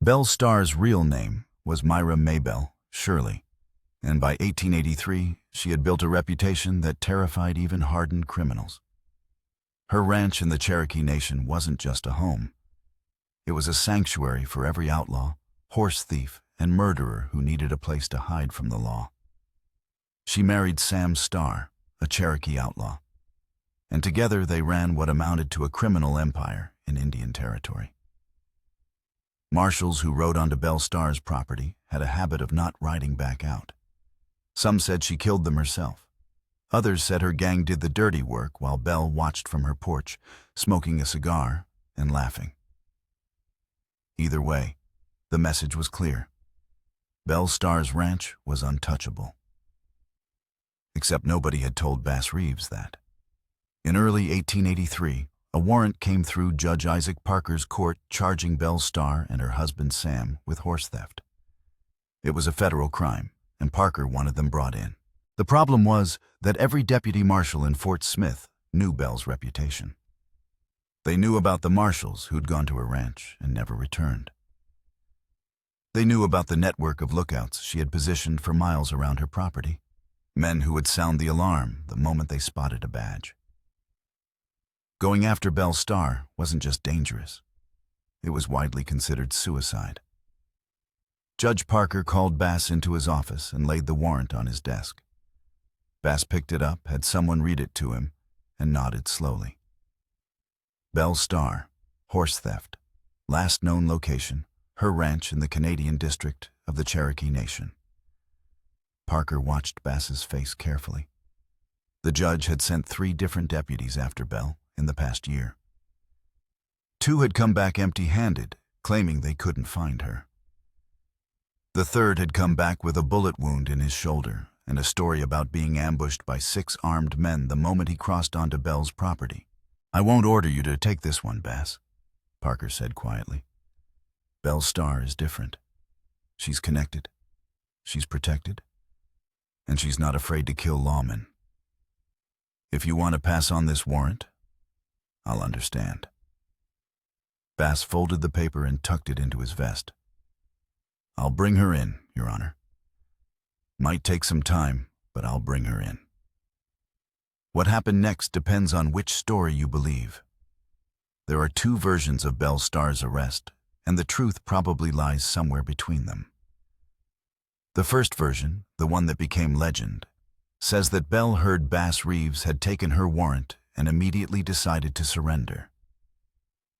Belle Starr's real name was Myra Maybelle Shirley, and by 1883 she had built a reputation that terrified even hardened criminals. Her ranch in the Cherokee Nation wasn't just a home. It was a sanctuary for every outlaw, horse thief, and murderer who needed a place to hide from the law. She married Sam Starr, a Cherokee outlaw, and together they ran what amounted to a criminal empire in Indian Territory. Marshals who rode onto Belle Starr's property had a habit of not riding back out. Some said she killed them herself. Others said her gang did the dirty work while Belle watched from her porch, smoking a cigar and laughing. Either way, the message was clear. Belle Starr's ranch was untouchable. Except nobody had told Bass Reeves that. In early 1883, a warrant came through Judge Isaac Parker's court charging Belle Starr and her husband Sam with horse theft. It was a federal crime, and Parker wanted them brought in. The problem was that every deputy marshal in Fort Smith knew Belle's reputation. They knew about the marshals who'd gone to her ranch and never returned. They knew about the network of lookouts she had positioned for miles around her property, men who would sound the alarm the moment they spotted a badge. Going after Belle Starr wasn't just dangerous. It was widely considered suicide. Judge Parker called Bass into his office and laid the warrant on his desk. Bass picked it up, had someone read it to him, and nodded slowly. Belle Starr, horse theft, last known location, her ranch in the Canadian district of the Cherokee Nation. Parker watched Bass's face carefully. The judge had sent 3 different deputies after Belle in the past year. 2 had come back empty-handed, claiming they couldn't find her. The 3rd had come back with a bullet wound in his shoulder and a story about being ambushed by 6 armed men the moment he crossed onto Belle's property. "I won't order you to take this one, Bass," Parker said quietly. "Belle Starr is different. She's connected, she's protected, and she's not afraid to kill lawmen. If you want to pass on this warrant, I'll understand." Bass folded the paper and tucked it into his vest. "I'll bring her in, Your Honor. Might take some time, but I'll bring her in." What happened next depends on which story you believe. There are 2 versions of Belle Starr's arrest, and the truth probably lies somewhere between them. The first version, the one that became legend, says that Belle heard Bass Reeves had taken her warrant and immediately decided to surrender.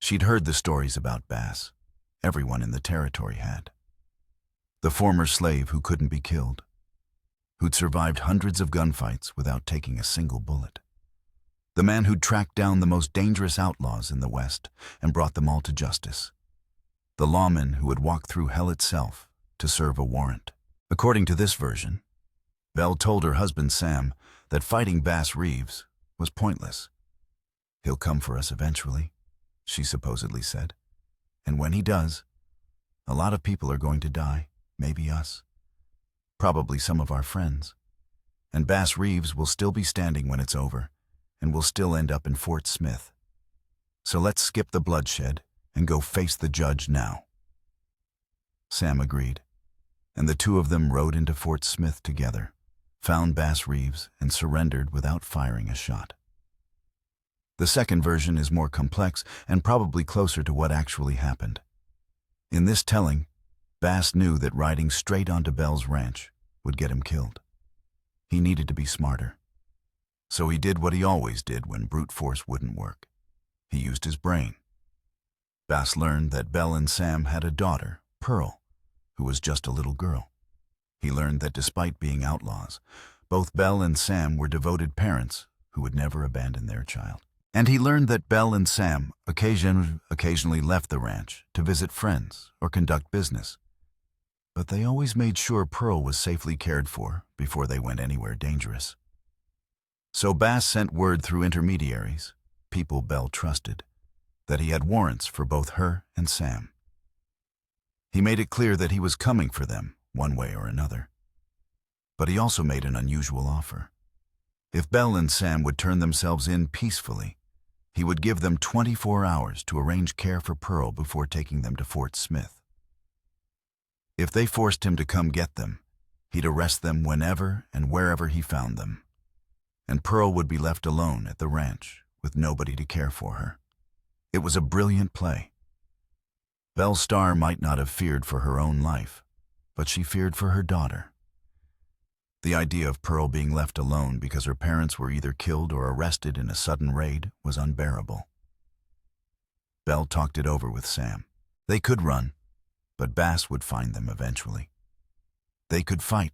She'd heard the stories about Bass. Everyone in the territory had. The former slave who couldn't be killed, who'd survived hundreds of gunfights without taking a single bullet. The man who'd tracked down the most dangerous outlaws in the West and brought them all to justice. The lawman who had walked through hell itself to serve a warrant. According to this version, Belle told her husband Sam that fighting Bass Reeves was pointless. "He'll come for us eventually," she supposedly said. "And when he does, a lot of people are going to die, maybe us. Probably some of our friends. And Bass Reeves will still be standing when it's over, and we'll still end up in Fort Smith. So let's skip the bloodshed and go face the judge now." Sam agreed, and the 2 of them rode into Fort Smith together, found Bass Reeves, and surrendered without firing a shot. The second version is more complex and probably closer to what actually happened. In this telling, Bass knew that riding straight onto Belle's ranch would get him killed. He needed to be smarter. So he did what he always did when brute force wouldn't work. He used his brain. Bass learned that Belle and Sam had a daughter, Pearl, who was just a little girl. He learned that despite being outlaws, both Belle and Sam were devoted parents who would never abandon their child. And he learned that Belle and Sam occasionally left the ranch to visit friends or conduct business. But they always made sure Pearl was safely cared for before they went anywhere dangerous. So Bass sent word through intermediaries, people Belle trusted, that he had warrants for both her and Sam. He made it clear that he was coming for them one way or another. But he also made an unusual offer. If Belle and Sam would turn themselves in peacefully, he would give them 24 hours to arrange care for Pearl before taking them to Fort Smith. If they forced him to come get them, he'd arrest them whenever and wherever he found them. And Pearl would be left alone at the ranch with nobody to care for her. It was a brilliant play. Belle Starr might not have feared for her own life, but she feared for her daughter. The idea of Pearl being left alone because her parents were either killed or arrested in a sudden raid was unbearable. Belle talked it over with Sam. They could run, but Bass would find them eventually. They could fight,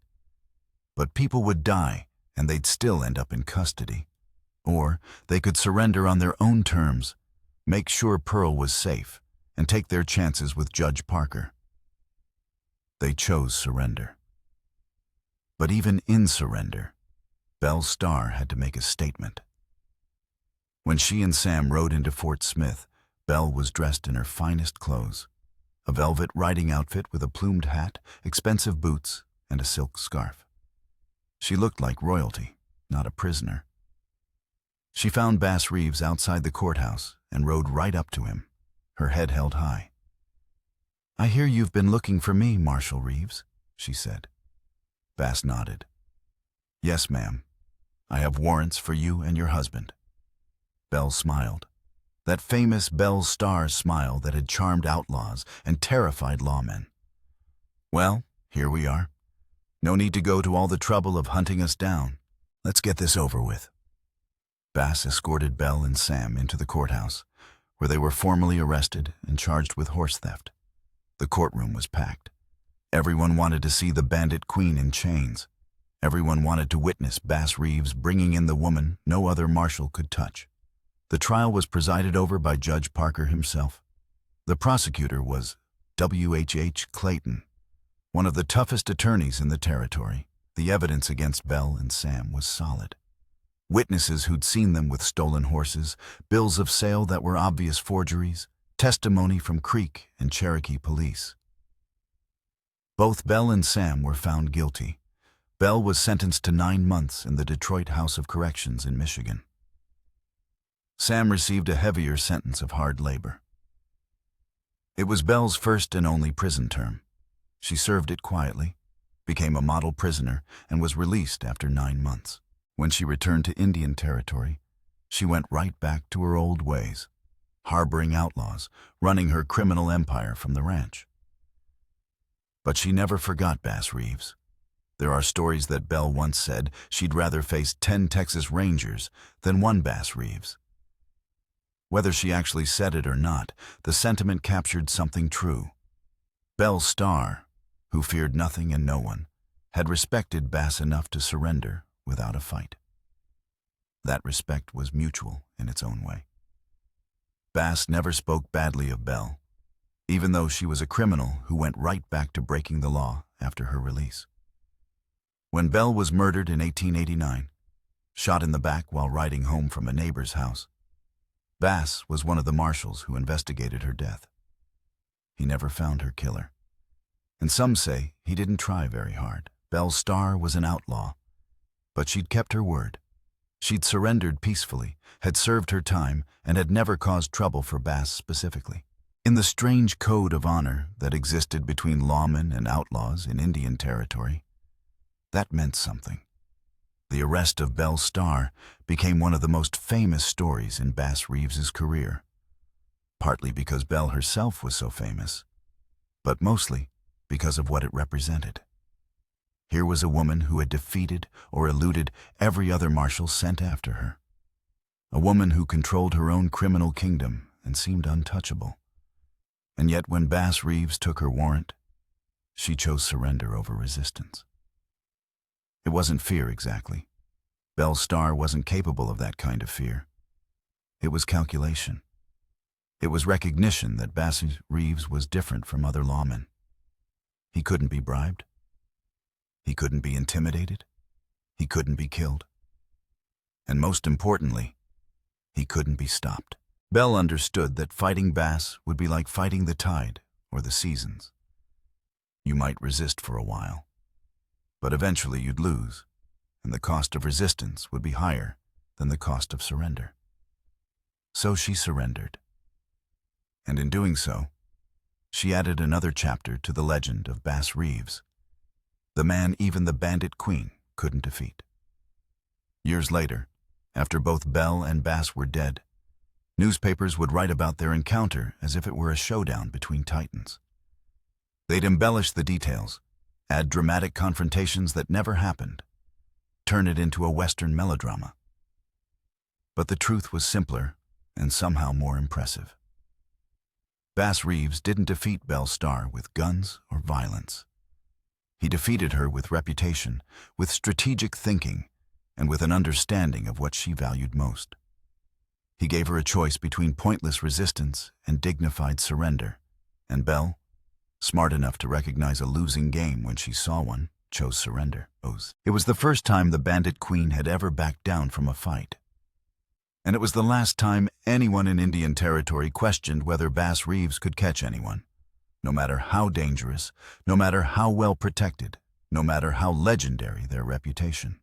but people would die and they'd still end up in custody. Or they could surrender on their own terms, make sure Pearl was safe, and take their chances with Judge Parker. They chose surrender. But even in surrender, Belle Starr had to make a statement. When she and Sam rode into Fort Smith, Belle was dressed in her finest clothes, a velvet riding outfit with a plumed hat, expensive boots, and a silk scarf. She looked like royalty, not a prisoner. She found Bass Reeves outside the courthouse and rode right up to him, her head held high. "I hear you've been looking for me, Marshal Reeves," she said. Bass nodded. "Yes, ma'am. I have warrants for you and your husband." Belle smiled. That famous Belle Starr smile that had charmed outlaws and terrified lawmen. "Well, here we are. No need to go to all the trouble of hunting us down. Let's get this over with." Bass escorted Belle and Sam into the courthouse, where they were formally arrested and charged with horse theft. The courtroom was packed. Everyone wanted to see the Bandit Queen in chains. Everyone wanted to witness Bass Reeves bringing in the woman no other marshal could touch. The trial was presided over by Judge Parker himself. The prosecutor was W.H.H. Clayton, one of the toughest attorneys in the territory. The evidence against Belle and Sam was solid. Witnesses who'd seen them with stolen horses, bills of sale that were obvious forgeries, testimony from Creek and Cherokee police. Both Belle and Sam were found guilty. Belle was sentenced to 9 months in the Detroit House of Corrections in Michigan. Sam received a heavier sentence of hard labor. It was Belle's first and only prison term. She served it quietly, became a model prisoner, and was released after 9 months. When she returned to Indian Territory, she went right back to her old ways, harboring outlaws, running her criminal empire from the ranch. But she never forgot Bass Reeves. There are stories that Belle once said she'd rather face 10 Texas Rangers than one Bass Reeves. Whether she actually said it or not, the sentiment captured something true. Belle Starr, who feared nothing and no one, had respected Bass enough to surrender without a fight. That respect was mutual in its own way. Bass never spoke badly of Belle, even though she was a criminal who went right back to breaking the law after her release. When Belle was murdered in 1889, shot in the back while riding home from a neighbor's house, Bass was one of the marshals who investigated her death. He never found her killer. And some say he didn't try very hard. Belle Starr was an outlaw, but she'd kept her word. She'd surrendered peacefully, had served her time, and had never caused trouble for Bass specifically. In the strange code of honor that existed between lawmen and outlaws in Indian Territory, that meant something. The arrest of Belle Starr became one of the most famous stories in Bass Reeves's career, partly because Belle herself was so famous, but mostly because of what it represented. Here was a woman who had defeated or eluded every other marshal sent after her. A woman who controlled her own criminal kingdom and seemed untouchable. And yet when Bass Reeves took her warrant, she chose surrender over resistance. It wasn't fear exactly. Belle Starr wasn't capable of that kind of fear. It was calculation. It was recognition that Bass Reeves was different from other lawmen. He couldn't be bribed. He couldn't be intimidated. He couldn't be killed. And most importantly, he couldn't be stopped. Belle understood that fighting Bass would be like fighting the tide or the seasons. You might resist for a while, but eventually you'd lose, and the cost of resistance would be higher than the cost of surrender. So she surrendered. And in doing so, she added another chapter to the legend of Bass Reeves, the man even the Bandit Queen couldn't defeat. Years later, after both Belle and Bass were dead, newspapers would write about their encounter as if it were a showdown between titans. They'd embellish the details, add dramatic confrontations that never happened, turn it into a Western melodrama. But the truth was simpler and somehow more impressive. Bass Reeves didn't defeat Belle Starr with guns or violence. He defeated her with reputation, with strategic thinking, and with an understanding of what she valued most. He gave her a choice between pointless resistance and dignified surrender, and Belle, smart enough to recognize a losing game when she saw one, chose surrender. It was the first time the Bandit Queen had ever backed down from a fight. And it was the last time anyone in Indian Territory questioned whether Bass Reeves could catch anyone, no matter how dangerous, no matter how well protected, no matter how legendary their reputation.